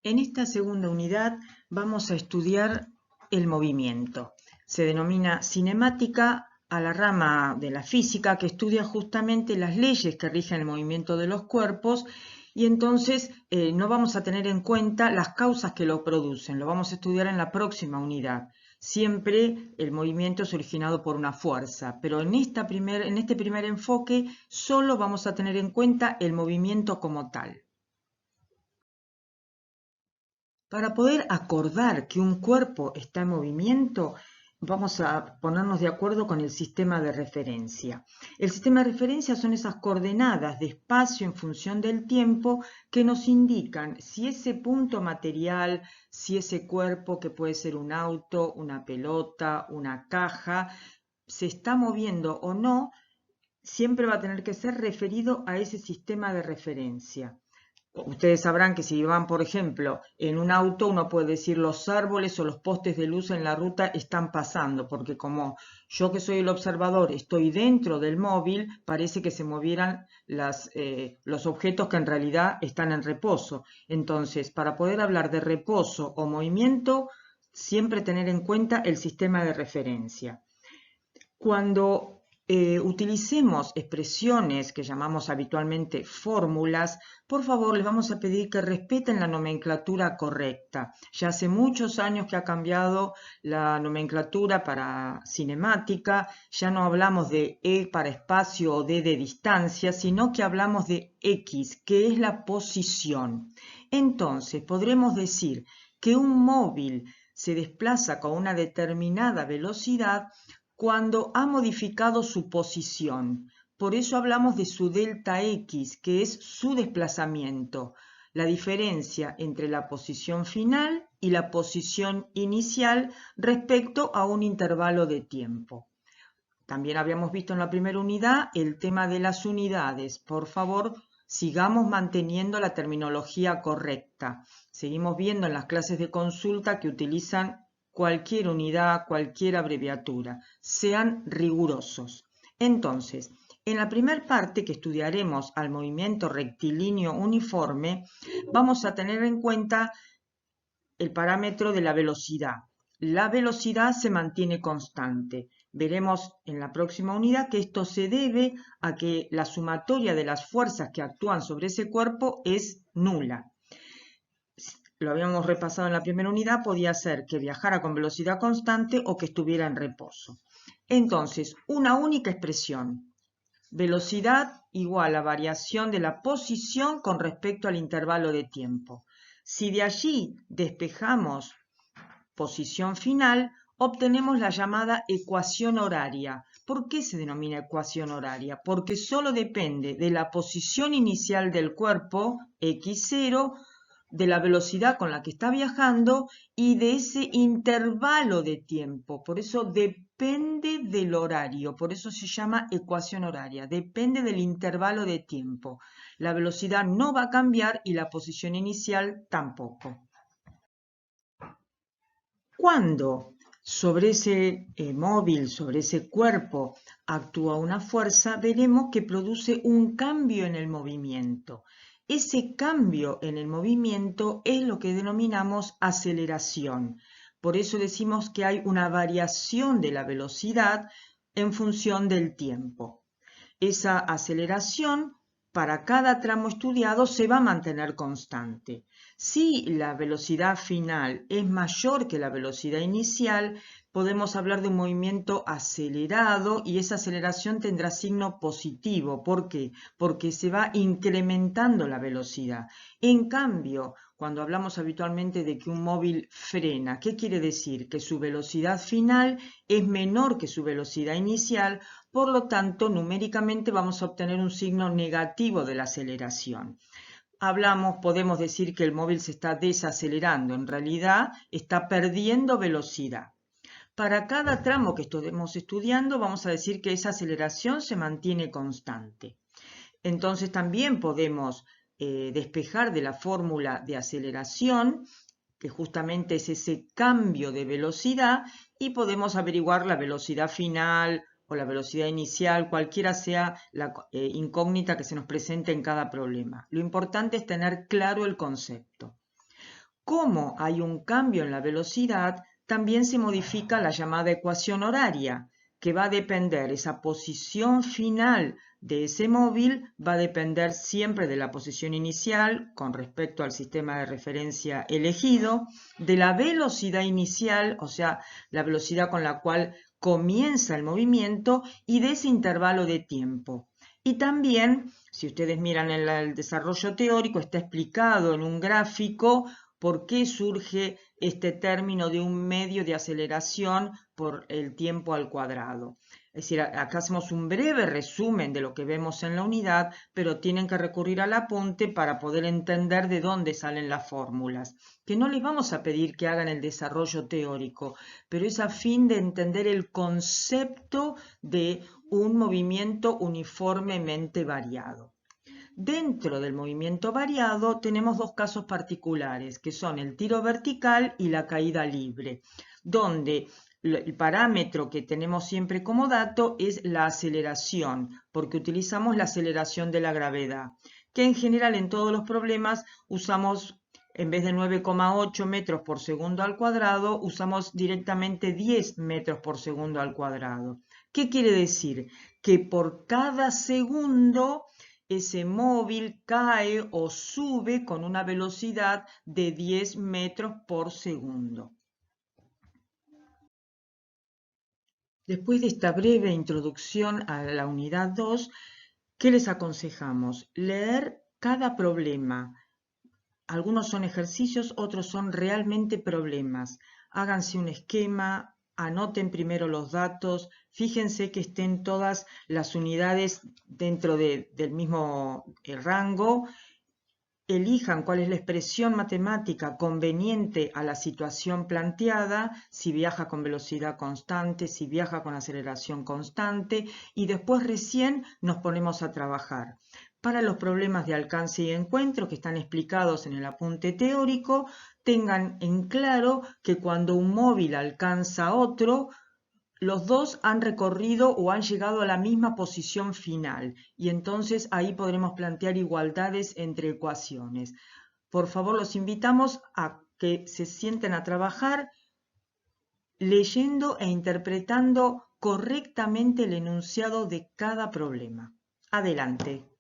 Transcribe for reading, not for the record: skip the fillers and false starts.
En esta segunda unidad vamos a estudiar el movimiento. Se denomina cinemática a la rama de la física que estudia justamente las leyes que rigen el movimiento de los cuerpos y entonces no vamos a tener en cuenta las causas que lo producen, lo vamos a estudiar en la próxima unidad. Siempre el movimiento es originado por una fuerza, pero en este primer enfoque solo vamos a tener en cuenta el movimiento como tal. Para poder acordar que un cuerpo está en movimiento, vamos a ponernos de acuerdo con el sistema de referencia. El sistema de referencia son esas coordenadas de espacio en función del tiempo que nos indican si ese punto material, si ese cuerpo, que puede ser un auto, una pelota, una caja, se está moviendo o no, siempre va a tener que ser referido a ese sistema de referencia. Ustedes sabrán que si van, por ejemplo, en un auto, uno puede decir los árboles o los postes de luz en la ruta están pasando, porque como yo que soy el observador estoy dentro del móvil, parece que se movieran los objetos que en realidad están en reposo. Entonces, para poder hablar de reposo o movimiento, siempre tener en cuenta el sistema de referencia. Cuando utilicemos expresiones que llamamos habitualmente fórmulas, por favor les vamos a pedir que respeten la nomenclatura correcta. Ya hace muchos años que ha cambiado la nomenclatura para cinemática, ya no hablamos de E para espacio o D de distancia, sino que hablamos de X, que es la posición. Entonces, podremos decir que un móvil se desplaza con una determinada velocidad cuando ha modificado su posición. Por eso hablamos de su delta X, que es su desplazamiento, la diferencia entre la posición final y la posición inicial respecto a un intervalo de tiempo. También habíamos visto en la primera unidad el tema de las unidades. Por favor, sigamos manteniendo la terminología correcta. Seguimos viendo en las clases de consulta que utilizan cualquier unidad, cualquier abreviatura. Sean rigurosos. Entonces, en la primera parte que estudiaremos al movimiento rectilíneo uniforme, vamos a tener en cuenta el parámetro de la velocidad. La velocidad se mantiene constante. Veremos en la próxima unidad que esto se debe a que la sumatoria de las fuerzas que actúan sobre ese cuerpo es nula. Lo habíamos repasado en la primera unidad, podía ser que viajara con velocidad constante o que estuviera en reposo. Entonces, una única expresión. Velocidad igual a variación de la posición con respecto al intervalo de tiempo. Si de allí despejamos posición final, obtenemos la llamada ecuación horaria. ¿Por qué se denomina ecuación horaria? Porque solo depende de la posición inicial del cuerpo, x0, de la velocidad con la que está viajando y de ese intervalo de tiempo. Por eso depende del horario, por eso se llama ecuación horaria. Depende del intervalo de tiempo. La velocidad no va a cambiar y la posición inicial tampoco. Cuando sobre ese móvil, sobre ese cuerpo, actúa una fuerza, veremos que produce un cambio en el movimiento. Ese cambio en el movimiento es lo que denominamos aceleración. Por eso decimos que hay una variación de la velocidad en función del tiempo. Esa aceleración para cada tramo estudiado se va a mantener constante. Si la velocidad final es mayor que la velocidad inicial, podemos hablar de un movimiento acelerado y esa aceleración tendrá signo positivo. ¿Por qué? Porque se va incrementando la velocidad. En cambio, cuando hablamos habitualmente de que un móvil frena, ¿qué quiere decir? Que su velocidad final es menor que su velocidad inicial, por lo tanto, numéricamente vamos a obtener un signo negativo de la aceleración. Podemos decir que el móvil se está desacelerando, en realidad está perdiendo velocidad. Para cada tramo que estemos estudiando, vamos a decir que esa aceleración se mantiene constante. Entonces también podemos despejar de la fórmula de aceleración, que justamente es ese cambio de velocidad, y podemos averiguar la velocidad final o la velocidad inicial, cualquiera sea la incógnita que se nos presente en cada problema. Lo importante es tener claro el concepto. Como hay un cambio en la velocidad, también se modifica la llamada ecuación horaria, que va a depender, esa posición final de ese móvil va a depender siempre de la posición inicial con respecto al sistema de referencia elegido, de la velocidad inicial, o sea, la velocidad con la cual comienza el movimiento y de ese intervalo de tiempo. Y también, si ustedes miran en el desarrollo teórico, está explicado en un gráfico por qué surge este término de un medio de aceleración por el tiempo al cuadrado. Es decir, acá hacemos un breve resumen de lo que vemos en la unidad, pero tienen que recurrir al apunte para poder entender de dónde salen las fórmulas. Que no les vamos a pedir que hagan el desarrollo teórico, pero es a fin de entender el concepto de un movimiento uniformemente variado. Dentro del movimiento variado tenemos dos casos particulares, que son el tiro vertical y la caída libre, donde el parámetro que tenemos siempre como dato es la aceleración, porque utilizamos la aceleración de la gravedad, que en general en todos los problemas usamos, en vez de 9,8 metros por segundo al cuadrado, usamos directamente 10 metros por segundo al cuadrado. ¿Qué quiere decir? Que por cada segundo ese móvil cae o sube con una velocidad de 10 metros por segundo. Después de esta breve introducción a la unidad 2, ¿qué les aconsejamos? Leer cada problema. Algunos son ejercicios, otros son realmente problemas. Háganse un esquema, anoten primero los datos, fíjense que estén todas las unidades dentro del mismo rango, elijan cuál es la expresión matemática conveniente a la situación planteada, si viaja con velocidad constante, si viaja con aceleración constante, y después recién nos ponemos a trabajar. Para los problemas de alcance y encuentro que están explicados en el apunte teórico, tengan en claro que cuando un móvil alcanza a otro, los dos han recorrido o han llegado a la misma posición final y entonces ahí podremos plantear igualdades entre ecuaciones. Por favor, los invitamos a que se sienten a trabajar leyendo e interpretando correctamente el enunciado de cada problema. Adelante.